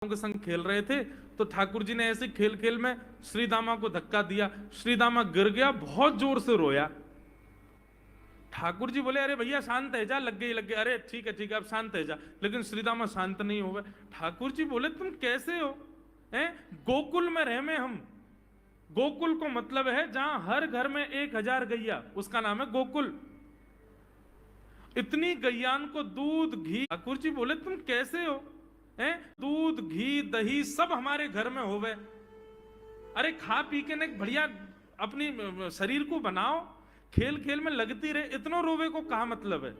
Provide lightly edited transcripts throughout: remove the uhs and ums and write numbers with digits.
के संग खेल रहे थे तो ठाकुर जी ने ऐसे खेल खेल में श्री दामा को धक्का दिया। श्री दामा गिर गया, बहुत जोर से रोया। ठाकुर जी बोले अरे भैया शांत है जा, लग गई। अरे ठीक है अब शांत है जा। लेकिन श्री दामा शांत नहीं हुए। ठाकुर जी बोले तुम कैसे हो? हैं, गोकुल में रह में हम। गोकुल को मतलब है जहां हर घर में 1000 गैया, उसका नाम है गोकुल। इतनी गैयान को दूध घी। ठाकुर जी बोले तुम कैसे हो? हैं, दूध घी दही सब हमारे घर में होवे। अरे खा पी के ने बढ़िया अपनी शरीर को बनाओ, खेल खेल में लगती रहे, इतना रोवे को कहा मतलब है?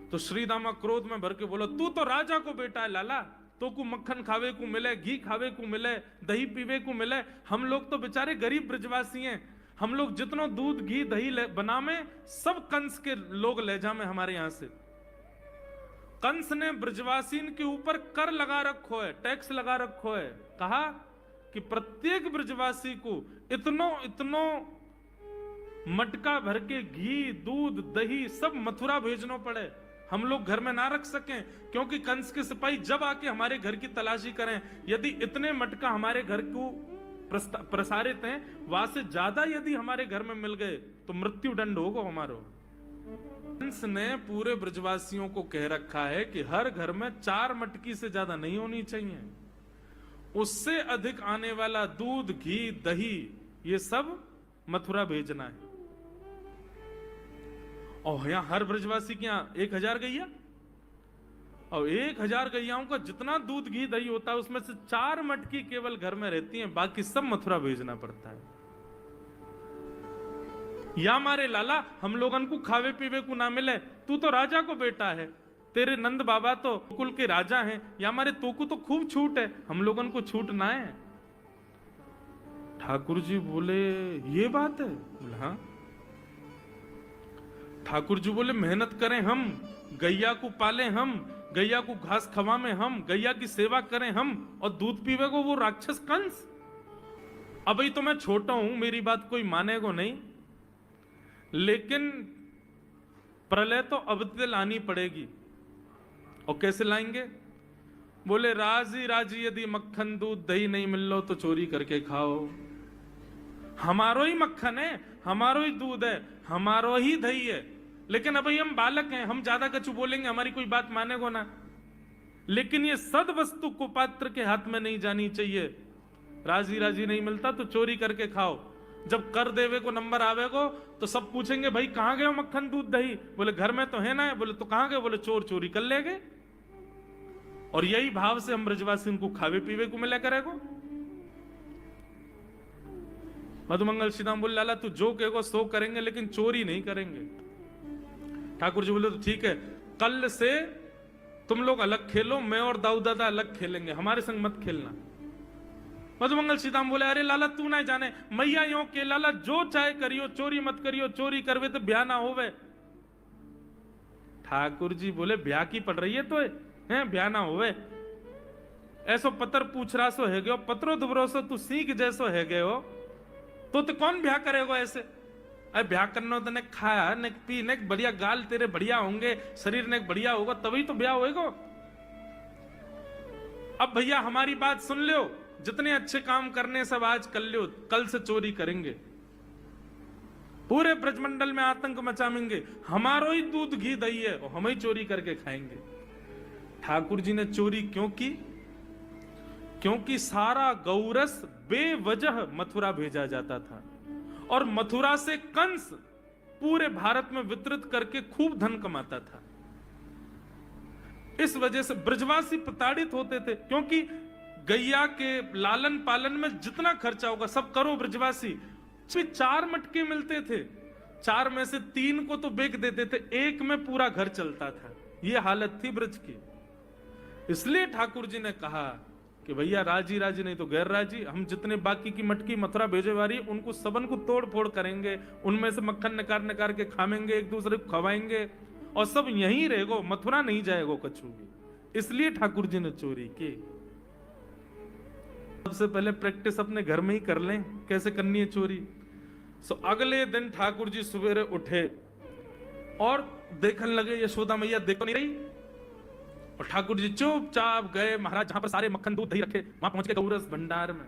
तो श्री दामा क्रोध में भर के बोला तू तो राजा को बेटा है लाला, तो को मक्खन खावे को मिले, घी खावे को मिले, दही पीवे को मिले। हम लोग तो बेचारे गरीब ब्रजवासी हैं। हम लोग जितना दूध घी दही बना में सब कंस के लोग ले जा में हमारे यहां से। कंस ने ब्रजवासीन के ऊपर कर लगा रखो है, टैक्स लगा रखो है। कहा कि प्रत्येक ब्रजवासी को इतनो मटका भर के घी दूध दही सब मथुरा भेजना पड़े, हम लोग घर में ना रख सकें। क्योंकि कंस के सिपाही जब आके हमारे घर की तलाशी करें, यदि इतने मटका हमारे घर को प्रसारित हैं, वहां से ज्यादा यदि हमारे घर में मिल गए तो मृत्यु दंड होगा हमारा। कंस ने पूरे ब्रजवासियों को कह रखा है कि हर घर में 4 मटकी से ज्यादा नहीं होनी चाहिए। उससे अधिक आने वाला दूध घी दही ये सब मथुरा भेजना है। और यहां हर ब्रजवासी के यहां 1000 गैया, और 1000 गैयाओं का जितना दूध घी दही होता है उसमें से 4 मटकी केवल घर में रहती हैं, बाकी सब मथुरा भेजना पड़ता है। या मारे लाला हम लोगन को खावे पीवे को ना मिले, तू तो राजा को बेटा है, तेरे नंद बाबा तो कुल के राजा हैं, या मारे तू को तो खूब छूट है, हम लोगन को छूट ना है। ठाकुर जी बोले ये बात है? बोले हाँ। ठाकुर जी बोले मेहनत करें हम, गैया को पाले हम, गैया को घास खवा में हम, गैया की सेवा करें हम, और दूध पीवे को वो राक्षस कंस। अभी तो मैं छोटा हूं, मेरी बात कोई मानेगा नहीं, लेकिन प्रलय तो अब तक लानी पड़ेगी। और कैसे लाएंगे? बोले राजी राजी यदि मक्खन दूध दही नहीं मिल लो तो चोरी करके खाओ। हमारो ही मक्खन है, हमारो ही दूध है, हमारो ही दही है, लेकिन अभी हम बालक हैं, हम ज्यादा कछु बोलेंगे हमारी कोई बात मानेगो ना। लेकिन ये सद वस्तु कुपात्र के हाथ में नहीं जानी चाहिए। राजी राजी नहीं मिलता तो चोरी करके खाओ। जब कर देवे को नंबर आवेगो तो सब पूछेंगे भाई कहां गए हो मक्खन दूध दही? बोले घर में तो है ना। बोले तो कहां गए? बोले चोर चोरी कर ले गए। और यही भाव से हम ब्रजवासी को खावे पीवे को मिला करेगो। मधुमंगल श्रीदाम बोले लाला तू जो कहेगो सो करेंगे, लेकिन चोरी नहीं करेंगे। ठाकुर जी बोले तो ठीक है, कल से तुम लोग अलग खेलो, मैं और दाऊ दादा अलग खेलेंगे, हमारे संग मत खेलना। मधुमंगल सीताम बोले अरे लाला तू ना जाने, मैया यो के लाला जो चाहे करियो, चोरी मत करियो, चोरी करवे तो ब्याह ना होवे। ठाकुर जी बोले ब्याह की पड़ रही है तो है, ब्याह ना होवे। ऐसो पत्र पूछ रहा सो है गयो, पत्रो दुबरो सो तू सीख जैसो है गयो, तो कौन ब्याह करेगा ऐसे? अरे ब्याह करना तो ने खाया ने पी ने बढ़िया गाल तेरे बढ़िया होंगे, शरीर ने बढ़िया होगा तभी तो ब्याह होएगा। अब भैया हमारी बात सुन लो, जितने अच्छे काम करने सब आज कर लो, कल से चोरी करेंगे, पूरे ब्रजमंडल में आतंक मचाएंगे, हमारो ही दूध घी दही है और हम ही चोरी करके खाएंगे। ठाकुर जी ने चोरी क्यों की? क्योंकि सारा गौरस बेवजह मथुरा भेजा जाता था, और मथुरा से कंस पूरे भारत में वितरित करके खूब धन कमाता था। इस वजह से ब्रजवासी प्रताड़ित होते थे, क्योंकि गैया के लालन पालन में जितना खर्चा होगा सब करो ब्रजवासी। 4 मटके मिलते थे, 4 में से 3 को तो बेच देते थे, 1 में पूरा घर चलता था। यह हालत थी ब्रज की। इसलिए ठाकुर जी ने कहा कि भैया राजी राजी नहीं तो गैर राजी, हम जितने बाकी की मटकी मथुरा भेजे वाली उनको सबन को तोड़ फोड़ करेंगे, उनमें से मक्खन निकाल निकाल के खाएंगे, एक दूसरे को खवाएंगे, और सब यहीं रहेगो, मथुरा नहीं जाएगो कछु भी। इसलिए ठाकुर जी ने चोरी की। सबसे पहले प्रैक्टिस अपने घर में ही कर लें कैसे करनी है चोरी। सो अगले दिन ठाकुर जी सवेरे उठे और देखने लगे यशोदा मैया देख नहीं रही, और ठाकुर जी चुपचाप गए महाराज जहां पर सारे मक्खन दूध दही रखे, वहां पहुंच के गौरस भंडार में।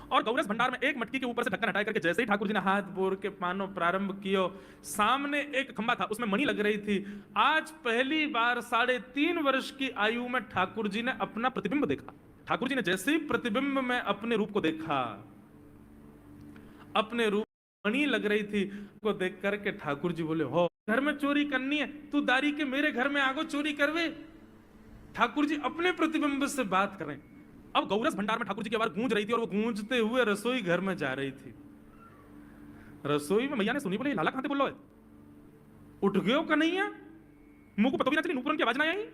और गौरस भंडार में एक मटकी के ऊपर से ढक्कन हटा करके जैसे ही ठाकुर जी ने हाथ बोर के पानो प्रारंभ किया, सामने एक खंबा था, उसमें मणि लग रही थी। आज पहली बार 3.5 वर्ष की आयु में ठाकुर जी ने अपना प्रतिबिंब देखा। ठाकुर जी ने जैसे ही प्रतिबिंब में अपने रूप को देखा, अपने रूप मणि लग रही थी को देख करके ठाकुर जी बोले, हो घर में चोरी करनी है, तू दारी के मेरे घर में आगो चोरी करवे। ठाकुर जी अपने प्रतिबिंब से बात करें। अब गौरस भंडार में ठाकुर जी की आवाज गूंज रही थी और वो गूंजते हुए रसोई घर में जा रही थी। रसोई में मैया ने सुनी, बोले लाला कहां से बोल रहा है, उठ गयो कन्हैया, मुंह को पता भी ना चली, नूपुरन की आवाज ना आई।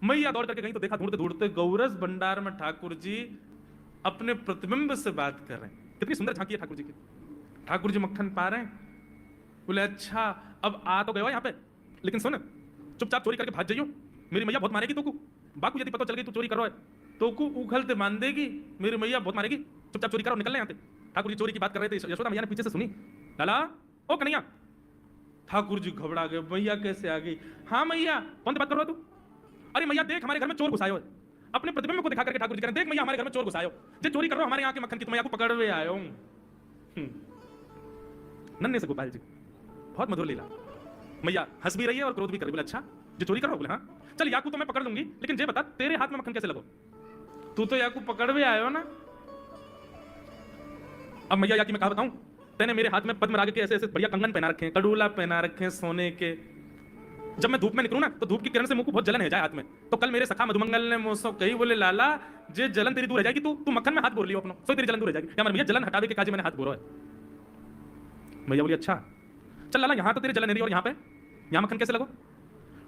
मैया दौड़ करके गई तो देखा ढूंढते ढूंढते गौरस भंडार में ठाकुर जी अपने प्रतिबिंब से बात कर रहे हैं। कितनी सुंदर झांकी है ठाकुर जी की। ठाकुर जी मक्खन पा रहे हैं, बोले अच्छा अब आ तो गए हो यहाँ पे, लेकिन सुन चुपचाप चोरी करके भाग जाइयो, मेरी मैया बहुत मारेगी तोकू। बाकू यदि पता चल गई तू चोरी कर रहा है तो को उखलते मान देगी, मेरी मैया बहुत मारेगी, चुपचाप चोरी करो, निकलने यहाँ से। ठाकुर जी चोरी की बात कर रहे थे, यशोदा मैया ने पीछे से सुनी, लाला ओ कन्हैया। ठाकुर जी घबरा गए, मैया कैसे आ गई। हाँ मैया, कौन सी बात कर रहा तू। अरे मैया देख हमारे घर में चोर घुसायो। अपने प्रतिबिंब को दिखा करके ठाकुर जी कह रहे, देख मैया हमारे घर में चोर घुसायो, जो चोरी कर रहा हो हमारे यहाँ के मक्खन की, तो मैया को पकड़वे आयो। नन्हे से गोपाल जी, बहुत मधुर लीला। मैया हंस भी रही है और क्रोध भी कर रही, बोले अच्छा जो चोरी कर रहा हो, बोले हाँ चल याकू तो मैं पकड़ लूंगी, लेकिन ये बता तेरे हाथ में मक्खन कैसे लगो, तू तो याकू पकड़वे आयो ना। अब मैया याकी मैं कहा बताऊं, तेने मेरे हाथ में पद्मराग के ऐसे ऐसे बढ़िया कंगन पहना रखे हैं, कड़ूला पहना रखे हैं सोने के। जब मैं धूप में निकलूं ना तो धूप की किरण से मुंह को बहुत जलन है जाए हाथ में। तो कल मेरे सखा मधुमंगल ने मुझसे कही, बोले लाला जे जलन तेरी दूर रह जाएगी, तू मक्खन में हाथ बोल लियो अपनो, सो तेरी जलन दूर रह जाएगी। क्या भैया जलन हटावे के काजे मैंने हाथ बोलो है। मैया बोली अच्छा चल लाला, यहाँ तो तेरी जलन नहीं रही और यहाँ पे यहाँ मक्खन कैसे लगो।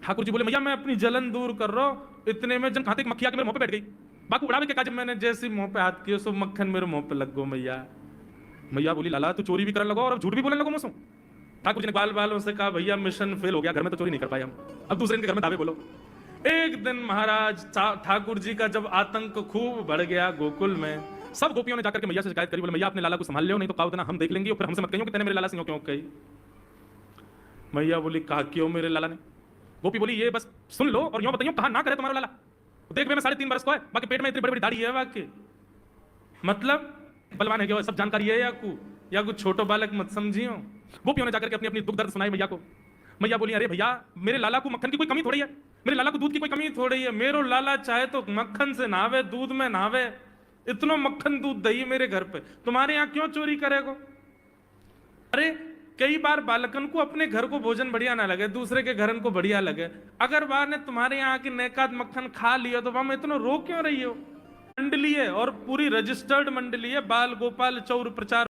ठाकुर जी बोले मैया मैं अपनी जलन दूर कर रहा हूं, इतने में जन खाते मक्खिया के मेरे मुंह पे बैठ गई। बाकू उड़ावे के काज मैंने जैसे मुंह पे हाथ किया सो मक्खन मेरे मुंह पे लग गो। मैया मैया बोली लाला तू चोरी भी करने लगो और अब झूठ भी बोलने लगो मुझसे। ठाकुर जी ने बाल बालों से कहा भैया मिशन फेल हो गया, घर में तो चोरी नहीं कर पाए हम, अब दूसरे के घर में दावे बोलो। एक दिन महाराज ठाकुर जी का जब आतंक खूब बढ़ गया गोकुल में, सब गोपियों ने जाकर के मैया से शिकायत करी, बोले मैया अपने लाला को संभाल लो, नहीं तो काव देना हम देख लेंगे, और फिर हमसे मत कहियो कि तेने मेरे लाला से क्यों कही। मैया बोली कहा क्यों मेरे लाला ने। गोपी बोली ये बस सुन लो और यूं बताइयो कहा ना करे तुम्हारा लाला। देख मैं 3.5 बरस को है, बाकी पेट में इतनी बड़ी बड़ी दाढ़ी है वाकई, मतलब बलवान है क्या, सब जानकारी है या कुछ छोटो बालक मत समझियो। गोपियों ने जाकर के अपनी अपनी दुख दर्द सुनाई मैया को। मैया बोली अरे भैया मेरे लाला को मक्खन की कोई कमी थोड़ी है, मेरे लाला को दूध की कोई कमी थोड़ी है, मेरो लाला चाहे तो मक्खन से नहावे दूध में नहावे, इतना मक्खन दूध दही मेरे घर पे, तुम्हारे यहाँ क्यों चोरी करेगो। अरे कई बार बालकन को अपने घर को भोजन बढ़िया ना लगे, दूसरे के घर को बढ़िया लगे, अगर बार ने तुम्हारे यहाँ की नेकात मक्खन खा लिया तो वहां में इतना रो क्यों रही हो। मंडली है और पूरी रजिस्टर्ड मंडली है, बाल गोपाल चौर प्रचार